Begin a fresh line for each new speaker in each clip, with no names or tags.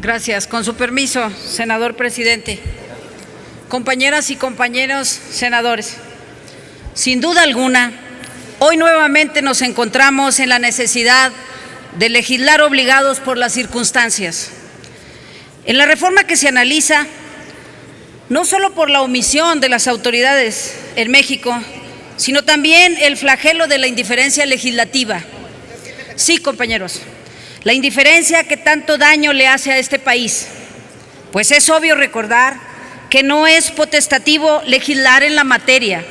Gracias. Con su permiso, senador presidente. Compañeras y compañeros senadores, sin duda alguna, hoy nuevamente nos encontramos en la necesidad de legislar obligados por las circunstancias. En la reforma que se analiza, no solo por la omisión de las autoridades en México, sino también el flagelo de la indiferencia legislativa. Sí, compañeros, la indiferencia que tanto daño le hace a este país, pues es obvio recordar que no es potestativo legislar en la materia,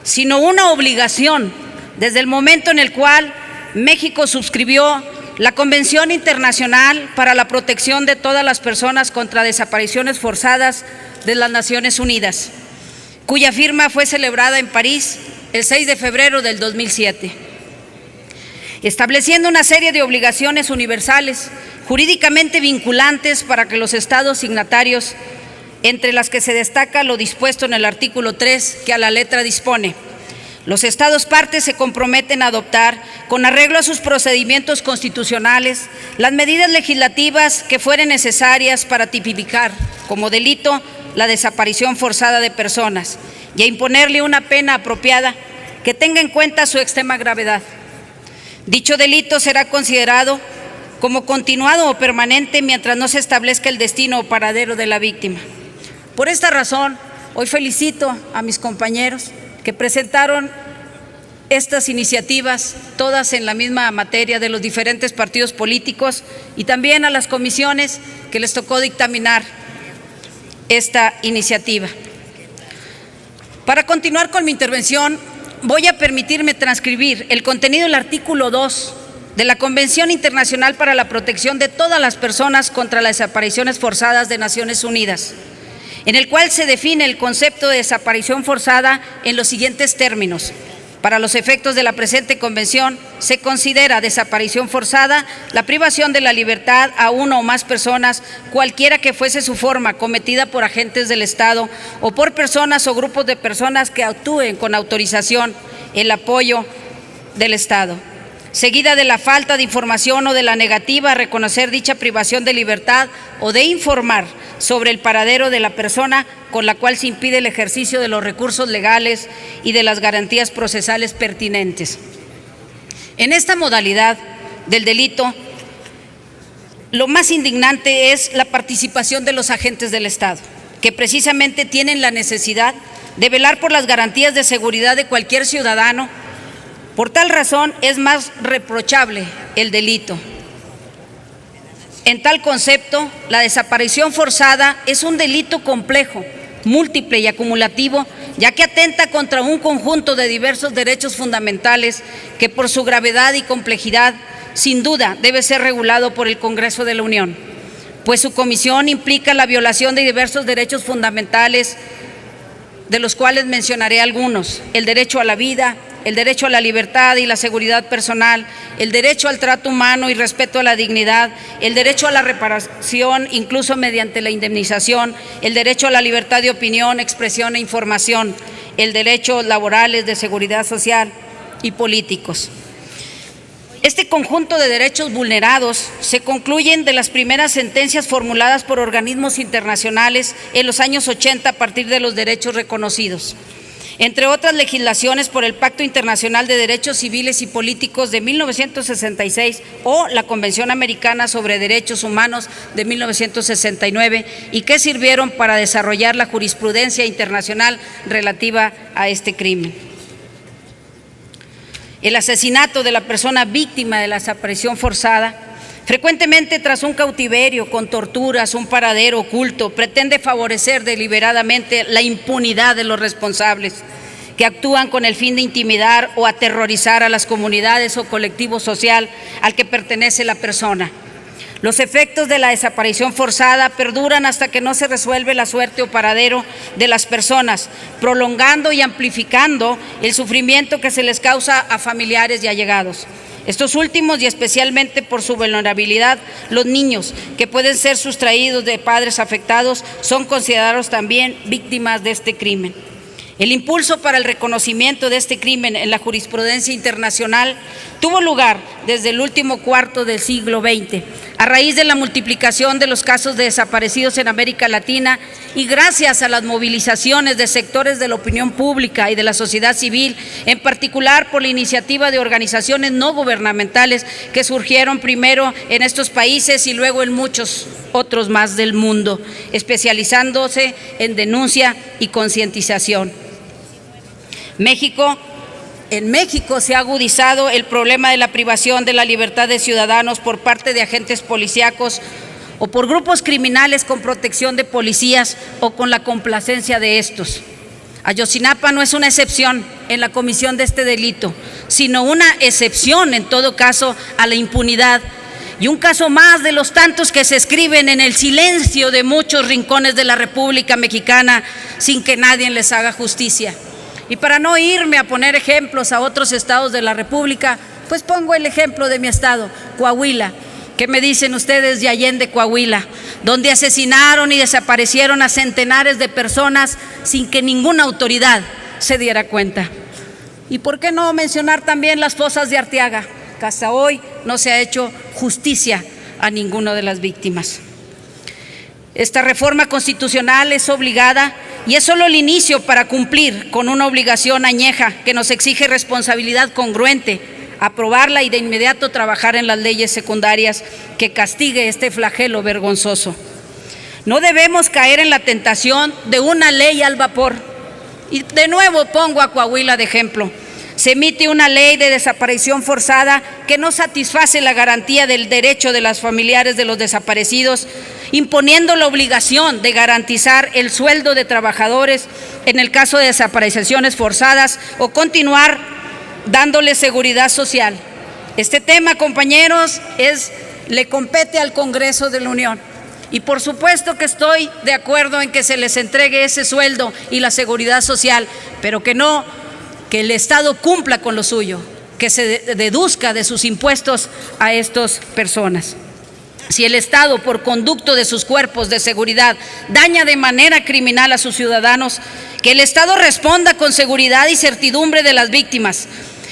sino una obligación desde el momento en el cual México suscribió la Convención Internacional para la Protección de todas las personas contra desapariciones forzadas de las Naciones Unidas, cuya firma fue celebrada en París el 6 de febrero del 2007, estableciendo una serie de obligaciones universales jurídicamente vinculantes para que los estados signatarios, entre las que se destaca lo dispuesto en el artículo 3, que a la letra dispone: los estados partes se comprometen a adoptar, con arreglo a sus procedimientos constitucionales, las medidas legislativas que fueren necesarias para tipificar como delito la desaparición forzada de personas y a imponerle una pena apropiada que tenga en cuenta su extrema gravedad. Dicho delito será considerado como continuado o permanente mientras no se establezca el destino o paradero de la víctima. Por esta razón, hoy felicito a mis compañeros que presentaron estas iniciativas, todas en la misma materia, de los diferentes partidos políticos, y también a las comisiones que les tocó dictaminar esta iniciativa. Para continuar con mi intervención, voy a permitirme transcribir el contenido del artículo 2 de la Convención Internacional para la Protección de todas las personas contra las desapariciones forzadas de Naciones Unidas, en el cual se define el concepto de desaparición forzada en los siguientes términos. Para los efectos de la presente convención, se considera desaparición forzada la privación de la libertad a una o más personas, cualquiera que fuese su forma, cometida por agentes del Estado o por personas o grupos de personas que actúen con autorización, el apoyo del Estado, seguida de la falta de información o de la negativa a reconocer dicha privación de libertad o de informar sobre el paradero de la persona con la cual se impide el ejercicio de los recursos legales y de las garantías procesales pertinentes. En esta modalidad del delito, lo más indignante es la participación de los agentes del Estado, que precisamente tienen la necesidad de velar por las garantías de seguridad de cualquier ciudadano. Por tal razón, es más reprochable el delito. En tal concepto, la desaparición forzada es un delito complejo, múltiple y acumulativo, ya que atenta contra un conjunto de diversos derechos fundamentales que por su gravedad y complejidad, sin duda, debe ser regulado por el Congreso de la Unión, pues su comisión implica la violación de diversos derechos fundamentales, de los cuales mencionaré algunos: el derecho a la vida, el derecho a la libertad y la seguridad personal, el derecho al trato humano y respeto a la dignidad, el derecho a la reparación, incluso mediante la indemnización, el derecho a la libertad de opinión, expresión e información, el derecho laborales, de seguridad social y políticos. Este conjunto de derechos vulnerados se concluyen de las primeras sentencias formuladas por organismos internacionales en los años 80 a partir de los derechos reconocidos, entre otras legislaciones, por el Pacto Internacional de Derechos Civiles y Políticos de 1966 o la Convención Americana sobre Derechos Humanos de 1969, y que sirvieron para desarrollar la jurisprudencia internacional relativa a este crimen. El asesinato de la persona víctima de la desaparición forzada, frecuentemente tras un cautiverio con torturas, un paradero oculto, pretende favorecer deliberadamente la impunidad de los responsables, que actúan con el fin de intimidar o aterrorizar a las comunidades o colectivo social al que pertenece la persona. Los efectos de la desaparición forzada perduran hasta que no se resuelve la suerte o paradero de las personas, prolongando y amplificando el sufrimiento que se les causa a familiares y allegados. Estos últimos, y especialmente por su vulnerabilidad, los niños que pueden ser sustraídos de padres afectados, son considerados también víctimas de este crimen. El impulso para el reconocimiento de este crimen en la jurisprudencia internacional tuvo lugar desde el último cuarto del siglo XX, A raíz de la multiplicación de los casos de desaparecidos en América Latina y gracias a las movilizaciones de sectores de la opinión pública y de la sociedad civil, en particular por la iniciativa de organizaciones no gubernamentales que surgieron primero en estos países y luego en muchos otros más del mundo, especializándose en denuncia y concientización. En México se ha agudizado el problema de la privación de la libertad de ciudadanos por parte de agentes policíacos o por grupos criminales con protección de policías o con la complacencia de estos. Ayotzinapa no es una excepción en la comisión de este delito, sino una excepción en todo caso a la impunidad y un caso más de los tantos que se escriben en el silencio de muchos rincones de la República Mexicana sin que nadie les haga justicia. Y para no irme a poner ejemplos a otros estados de la República, pues pongo el ejemplo de mi estado, Coahuila. ¿Qué me dicen ustedes de Allende, Coahuila? Donde asesinaron y desaparecieron a centenares de personas sin que ninguna autoridad se diera cuenta. ¿Y por qué no mencionar también las fosas de Arteaga? Que hasta hoy no se ha hecho justicia a ninguna de las víctimas. Esta reforma constitucional es obligada y es solo el inicio para cumplir con una obligación añeja que nos exige responsabilidad congruente, aprobarla y de inmediato trabajar en las leyes secundarias que castigue este flagelo vergonzoso. No debemos caer en la tentación de una ley al vapor. Y de nuevo pongo a Coahuila de ejemplo. Se emite una ley de desaparición forzada que no satisface la garantía del derecho de los familiares de los desaparecidos, imponiendo la obligación de garantizar el sueldo de trabajadores en el caso de desapariciones forzadas o continuar dándoles seguridad social. Este tema, compañeros, le compete al Congreso de la Unión. Y por supuesto que estoy de acuerdo en que se les entregue ese sueldo y la seguridad social, pero que el Estado cumpla con lo suyo, que se deduzca de sus impuestos a estas personas. Si el Estado, por conducto de sus cuerpos de seguridad, daña de manera criminal a sus ciudadanos, que el Estado responda con seguridad y certidumbre de las víctimas.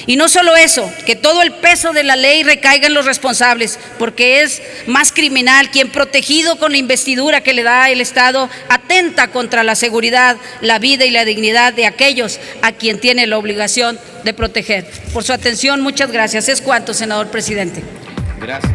Y no solo eso, que todo el peso de la ley recaiga en los responsables, porque es más criminal quien, protegido con la investidura que le da el Estado, atenta contra la seguridad, la vida y la dignidad de aquellos a quien tiene la obligación de proteger. Por su atención, muchas gracias. Es cuanto, senador presidente.
Gracias.